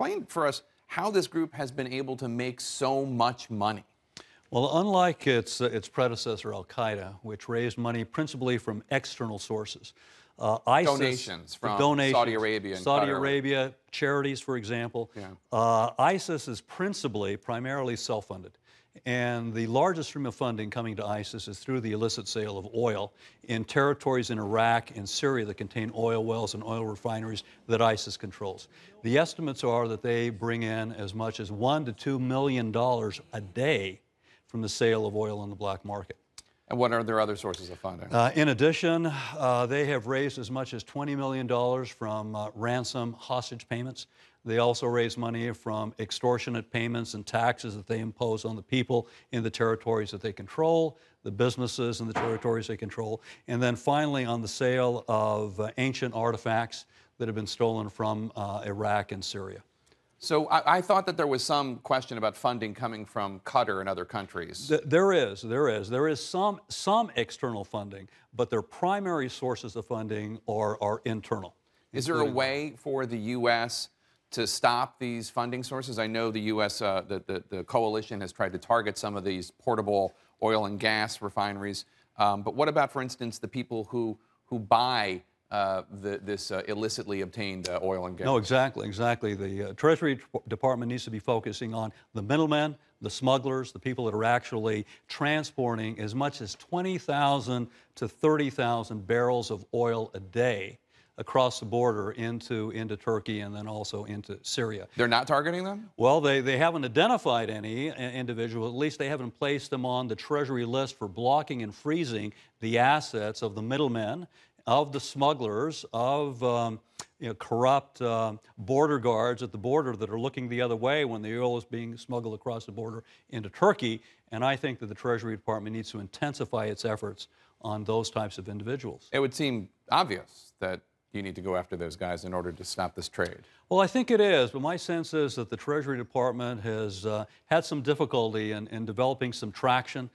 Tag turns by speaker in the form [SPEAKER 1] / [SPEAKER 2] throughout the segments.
[SPEAKER 1] Explain for us how this group has been able to make so much money.
[SPEAKER 2] Well, unlike its predecessor, Al-Qaeda, which raised money principally from external sources, ISIS,
[SPEAKER 1] Donations from Saudi Arabia and
[SPEAKER 2] Saudi
[SPEAKER 1] Qatar.
[SPEAKER 2] Arabia, charities, for example.
[SPEAKER 1] Yeah.
[SPEAKER 2] ISIS is primarily self-funded. And the largest stream of funding coming to ISIS is through the illicit sale of oil in territories in Iraq and Syria that contain oil wells and oil refineries that ISIS controls. The estimates are that they bring in as much as $1 to $2 million a day from the sale of oil in the black market.
[SPEAKER 1] And what are their other sources of funding?
[SPEAKER 2] In addition, they have raised as much as $20 million from ransom hostage payments. They also raise money from extortionate payments and taxes that they impose on the people in the territories that they control, the businesses in the territories they control, and then finally on the sale of ancient artifacts that have been stolen from Iraq and Syria.
[SPEAKER 1] So I thought that there was some question about funding coming from Qatar and other countries.
[SPEAKER 2] There is some external funding, but their primary sources of funding are internal.
[SPEAKER 1] Is there a way for the U.S. to stop these funding sources? I know the U.S., the coalition has tried to target some of these portable oil and gas refineries. But what about, for instance, the people who buy this illicitly obtained oil and gas?
[SPEAKER 2] No, exactly. The Treasury Department needs to be focusing on the middlemen, the smugglers, the people that are actually transporting as much as 20,000 to 30,000 barrels of oil a day across the border into Turkey and then also into Syria.
[SPEAKER 1] They're not targeting them?
[SPEAKER 2] Well, they haven't identified any individual. At least they haven't placed them on the Treasury list for blocking and freezing the assets of the middlemen, of the smugglers, of corrupt border guards at the border that are looking the other way when the oil is being smuggled across the border into Turkey. And I think that the Treasury Department needs to intensify its efforts on those types of individuals.
[SPEAKER 1] It would seem obvious that you need to go after those guys in order to stop this trade.
[SPEAKER 2] Well, I think it is, but my sense is that the Treasury Department has had some difficulty in developing some traction,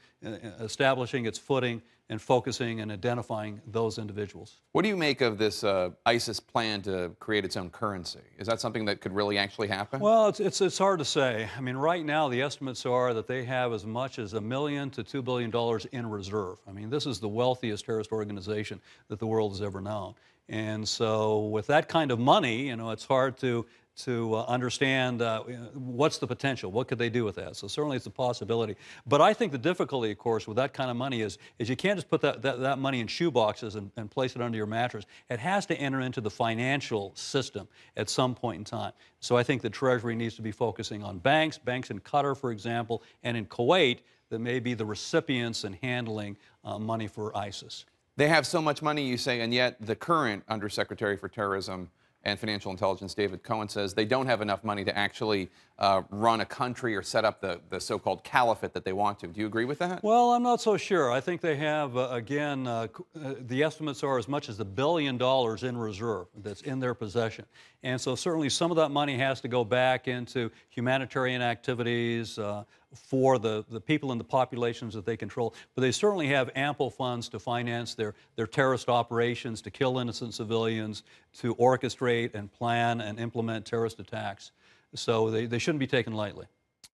[SPEAKER 2] establishing its footing, and focusing and identifying those individuals.
[SPEAKER 1] What do you make of this ISIS plan to create its own currency? Is that something that could really actually happen?
[SPEAKER 2] Well, it's hard to say. I mean, right now the estimates are that they have as much as $1 million to $2 billion in reserve. I mean, this is the wealthiest terrorist organization that the world has ever known. And so with that kind of money, it's hard to understand what's the potential, what could they do with that. So certainly it's a possibility. But I think the difficulty, of course, with that kind of money is you can't just put that money in shoe boxes and place it under your mattress. It has to enter into the financial system at some point in time. So I think the Treasury needs to be focusing on banks in Qatar, for example, and in Kuwait that may be the recipients and handling money for ISIS.
[SPEAKER 1] They have so much money, you say, and yet the current Undersecretary for Terrorism and Financial Intelligence, David Cohen, says they don't have enough money to actually run a country or set up the so-called caliphate that they want to. Do you agree with that?
[SPEAKER 2] Well, I'm not so sure. I think they have, again, the estimates are as much as $1 billion in reserve that's in their possession. And so certainly some of that money has to go back into humanitarian activities for the people and the populations that they control. But they certainly have ample funds to finance their terrorist operations, to kill innocent civilians, to orchestrate and plan and implement terrorist attacks. So they shouldn't be taken lightly.